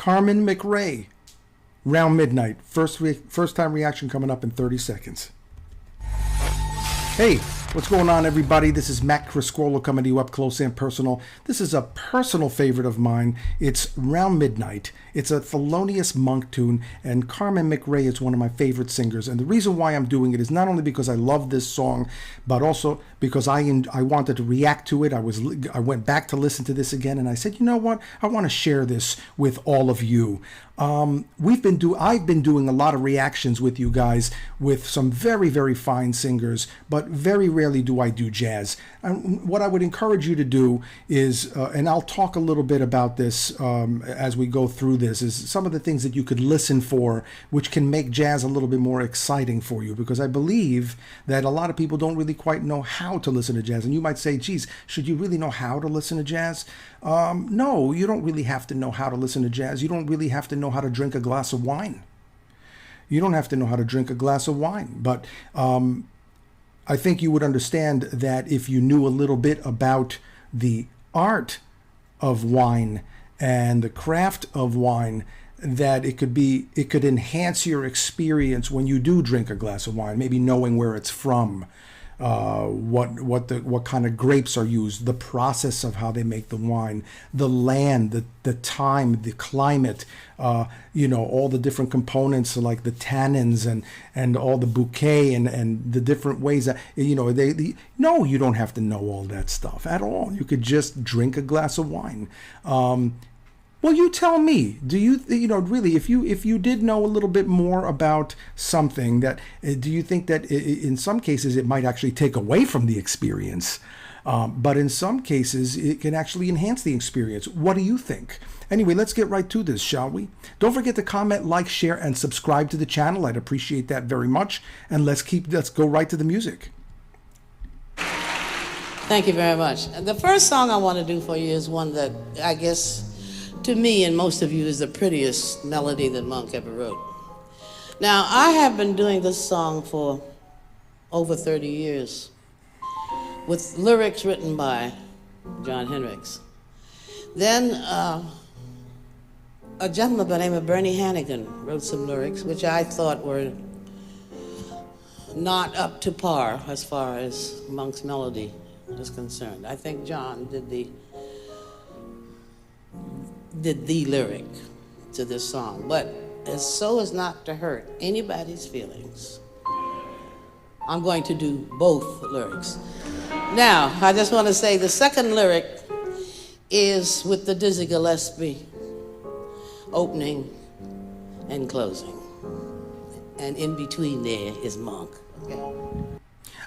Carmen Mcrae, Round Midnight. First time reaction coming up in 30 seconds. Hey, what's going on, everybody? This is Matt Criscuolo coming to you up close and personal. This is a personal favorite of mine. It's Round Midnight. It's a Thelonious Monk tune, and Carmen Mcrae is one of my favorite singers. And the reason why I'm doing it is not only because I love this song, but also because I wanted to react to it. I went back to listen to this again, and I said, you know what? I want to share this with all of you. I've been doing a lot of reactions with you guys with some very, very fine singers, but very rarely do I do jazz. And what I would encourage you to do is, and I'll talk a little bit about this as we go through this, is some of the things that you could listen for, which can make jazz a little bit more exciting for you, because I believe that a lot of people don't really quite know how to listen to jazz. And you might say, geez, should you really know how to listen to jazz? No, you don't really have to know how to listen to jazz. You don't really have to know how to drink a glass of wine. You don't have to know how to drink a glass of wine, but I think you would understand that if you knew a little bit about the art of wine and the craft of wine, that it could enhance your experience when you do drink a glass of wine, maybe knowing where it's from, what kind of grapes are used, the process of how they make the wine, the land, the time, the climate, all the different components like the tannins and all the bouquet and the different ways that, no, you don't have to know all that stuff at all. You could just drink a glass of wine. Well, you tell me, do you really, if you did know a little bit more about something, that do you think that in some cases it might actually take away from the experience? But in some cases it can actually enhance the experience. What do you think? Anyway, let's get right to this, shall we? Don't forget to comment, like, share, and subscribe to the channel. I'd appreciate that very much. And let's go right to the music. Thank you very much. The first song I want to do for you is one that I guess to me and most of you is the prettiest melody that Monk ever wrote. Now, I have been doing this song for over 30 years with lyrics written by John Hendricks. Then a gentleman by the name of Bernie Hannigan wrote some lyrics which I thought were not up to par as far as Monk's melody is concerned. I think John did the lyric to this song, but so as not to hurt anybody's feelings, I'm going to do both lyrics. Now, I just want to say the second lyric is with the Dizzy Gillespie opening and closing, and in between there is Monk. Okay?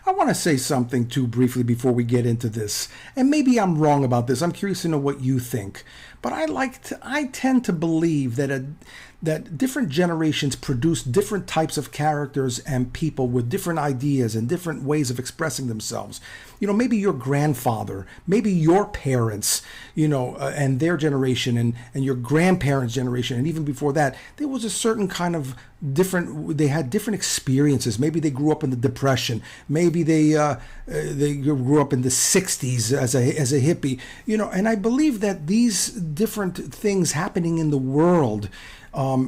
I want to say something too briefly before we get into this, and maybe I'm wrong about this. I'm curious to know what you think, but I tend to believe that different generations produce different types of characters and people with different ideas and different ways of expressing themselves. Maybe your grandfather, maybe your parents, and their generation and your grandparents' generation, and even before that, there was a certain kind of they had different experiences. Maybe they grew up in the Depression. Maybe they grew up in the 60s as a hippie, and I believe that these different things happening in the world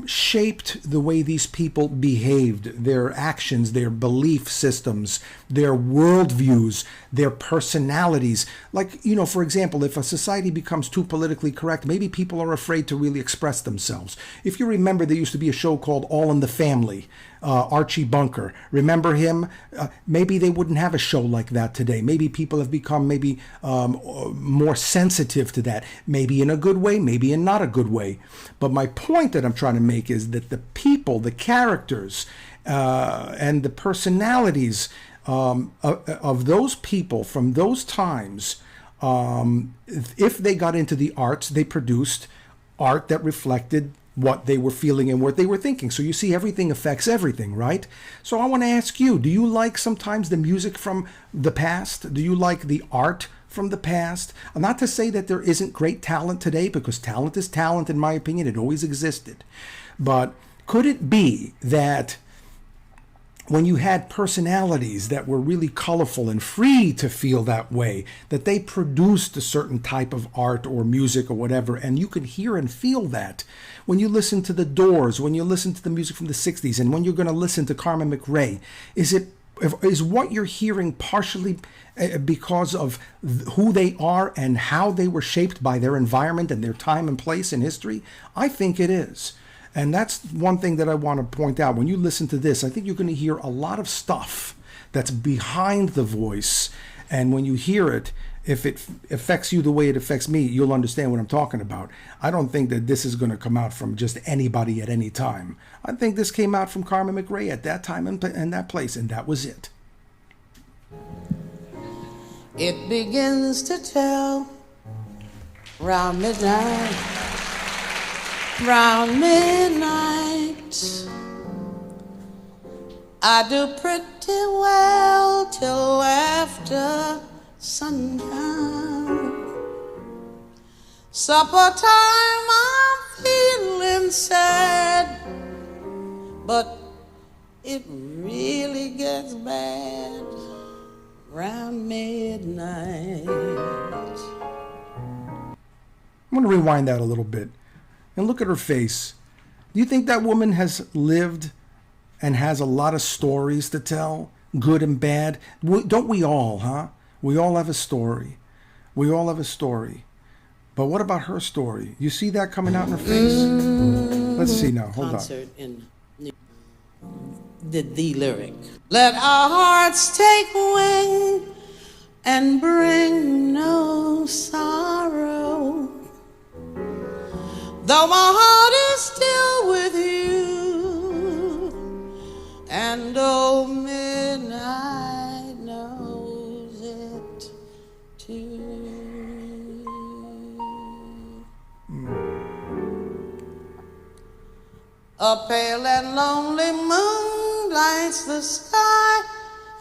shaped the way these people behaved, their actions, their belief systems, their worldviews, their personalities. Like, for example, if a society becomes too politically correct, maybe people are afraid to really express themselves. If you remember, there used to be a show called All in the Family. Archie Bunker. Remember him? Maybe they wouldn't have a show like that today. Maybe people have become more sensitive to that. Maybe in a good way, maybe in not a good way. But my point that I'm trying to make is that the people, the characters, and the personalities of those people from those times, if they got into the arts, they produced art that reflected what they were feeling and what they were thinking. So you see, everything affects everything, right? So I want to ask you, do you like sometimes the music from the past? Do you like the art from the past? Not to say that there isn't great talent today, because talent is talent, in my opinion. It always existed. But could it be that when you had personalities that were really colorful and free to feel that way, that they produced a certain type of art or music or whatever, and you could hear and feel that. When you listen to The Doors, when you listen to the music from the 60s, and when you're going to listen to Carmen Mcrae, is what you're hearing partially because of who they are and how they were shaped by their environment and their time and place in history? I think it is. And that's one thing that I want to point out. When you listen to this, I think you're going to hear a lot of stuff that's behind the voice. And when you hear it, if it affects you the way it affects me, you'll understand what I'm talking about. I don't think that this is going to come out from just anybody at any time. I think this came out from Carmen Mcrae at that time and that place, and that was it. It begins to tell round midnight. Round midnight, I do pretty well till after sundown. Supper time, I'm feeling sad, but it really gets bad round midnight. I'm going to rewind that a little bit. And look at her face. Do you think that woman has lived and has a lot of stories to tell, good and bad? Don't we all, huh? We all have a story. We all have a story. But what about her story? You see that coming out in her face? Let's see now. Hold Concert in the lyric. Let our hearts take wing and bring no sorrow. Though my heart is still with you, and old midnight knows it too. A pale and lonely moon lights the sky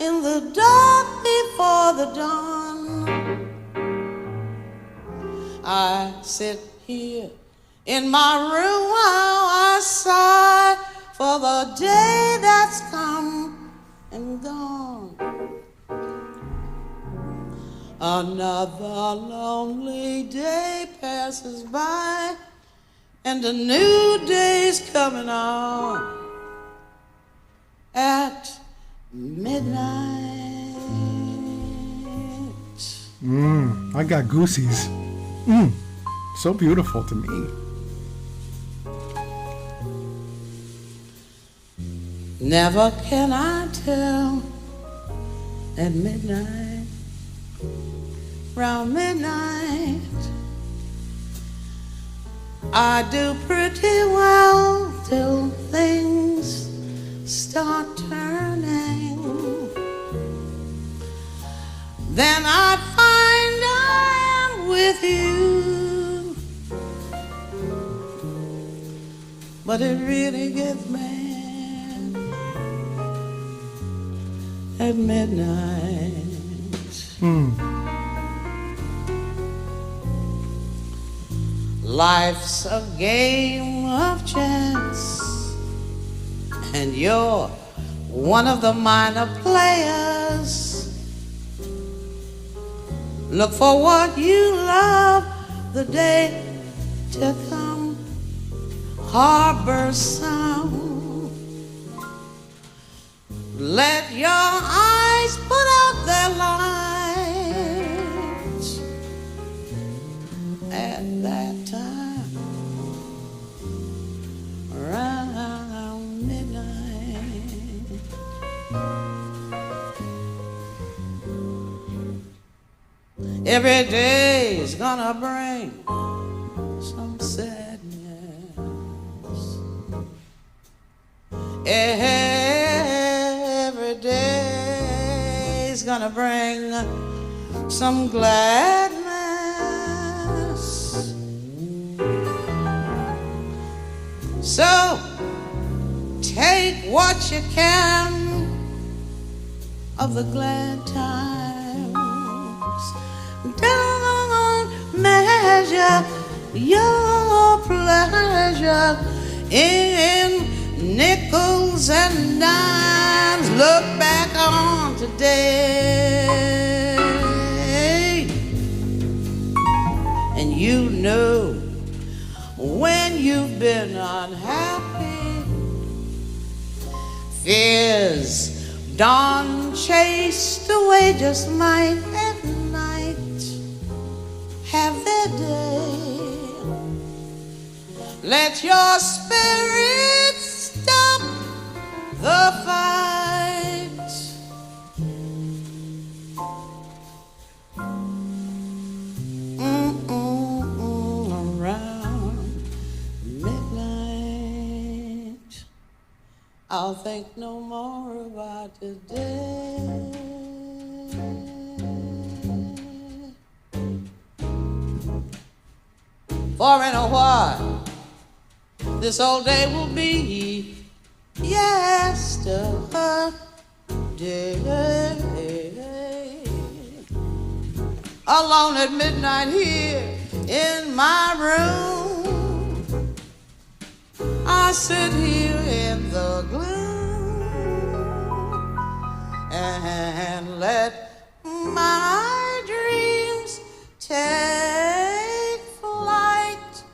in the dark before the dawn. I sit here in my room while I sigh for the day that's come and gone. Another lonely day passes by, and a new day's coming on at midnight. I got goosies. So beautiful to me. Never can I tell at midnight, round midnight, I do pretty well till things start turning. Then I find I am with you, but it really gets mad at midnight. Life's a game of chance, and you're one of the minor players. Look for what you love the day to come. Harbor some. Let your eyes put out their lights at that time around midnight. Every day's gonna bring some sadness. Every day's gonna bring some gladness. So take what you can of the glad times. Don't measure your pleasure in nickel nickels and dimes look back on today, and you know when you've been unhappy, fears dawn chased away just might at night have their day. Let your spirit stop the fight. Around midnight, I'll think no more about today. For in a while, this old day will be yesterday. Alone at midnight here in my room, I sit here in the gloom and let my dreams take flight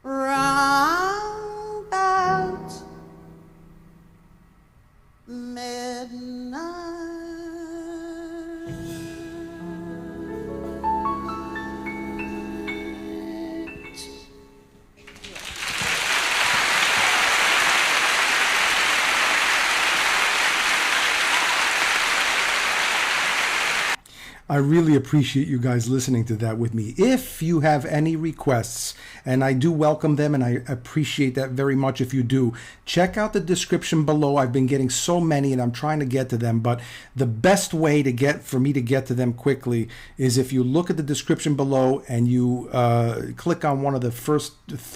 round about midnight. I really appreciate you guys listening to that with me. If you have any requests, and I do welcome them, and I appreciate that very much if you do, check out the description below. I've been getting so many, and I'm trying to get to them, but the best way for me to get to them quickly is if you look at the description below and you click on one of the first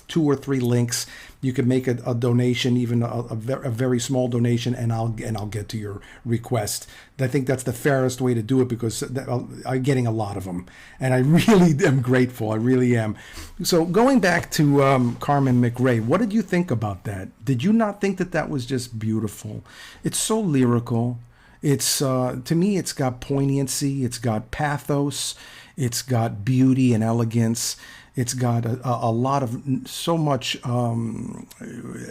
2 or 3 links. You can make a donation, even a very small donation, and I'll get to your request. I think that's the fairest way to do it because I'm getting a lot of them, and I really am grateful. I really am. So going back to Carmen Mcrae, what did you think about that? Did you not think that was just beautiful? It's so lyrical. It's to me, it's got poignancy. It's got pathos. It's got beauty and elegance. It's got a lot of so much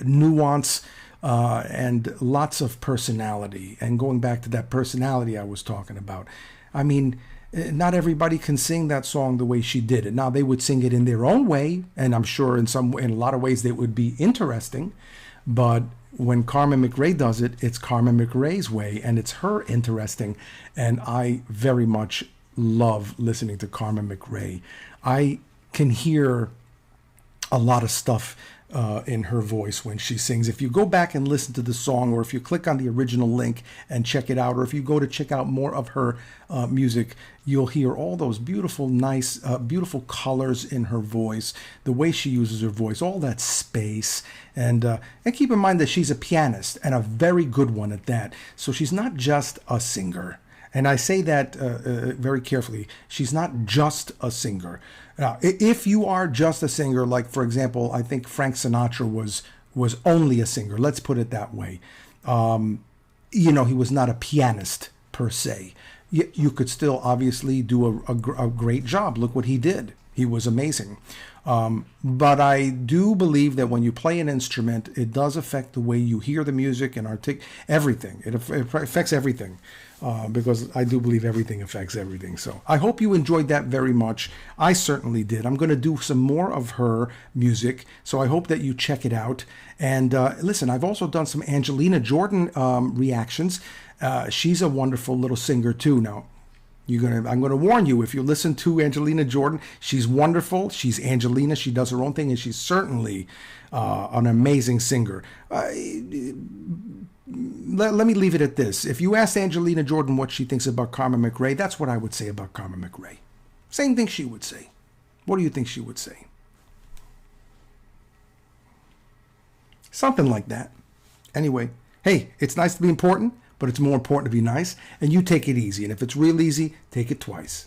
nuance and lots of personality. And going back to that personality I was talking about, I mean, not everybody can sing that song the way she did it. Now, they would sing it in their own way, and I'm sure in a lot of ways it would be interesting. But when Carmen Mcrae does it, it's Carmen Mcrae's way, and it's her interesting. And I very much love listening to Carmen Mcrae. I can hear a lot of stuff in her voice when she sings. If you go back and listen to the song, or if you click on the original link and check it out, or if you go to check out more of her music, you'll hear all those beautiful, nice, beautiful colors in her voice, the way she uses her voice, all that space. And keep in mind that she's a pianist, and a very good one at that. So she's not just a singer. And I say that very carefully. She's not just a singer. Now, if you are just a singer, like, for example, I think Frank Sinatra was only a singer. Let's put it that way. He was not a pianist per se. You could still obviously do a great job. Look what he did. He was amazing. But I do believe that when you play an instrument, it does affect the way you hear the music and everything. It affects everything. Because I do believe everything affects everything. So I hope you enjoyed that very much. I certainly did. I'm going to do some more of her music, so I hope that you check it out. And listen, I've also done some Angelina Jordan reactions. She's a wonderful little singer too. Now, I'm going to warn you, if you listen to Angelina Jordan, she's wonderful. She's Angelina. She does her own thing, and she's certainly an amazing singer. Let me leave it at this. If you ask Angelina Jordan what she thinks about Carmen Mcrae, that's what I would say about Carmen Mcrae. Same thing she would say. What do you think she would say? Something like that. Anyway, hey, it's nice to be important, but it's more important to be nice. And you take it easy. And if it's real easy, take it twice.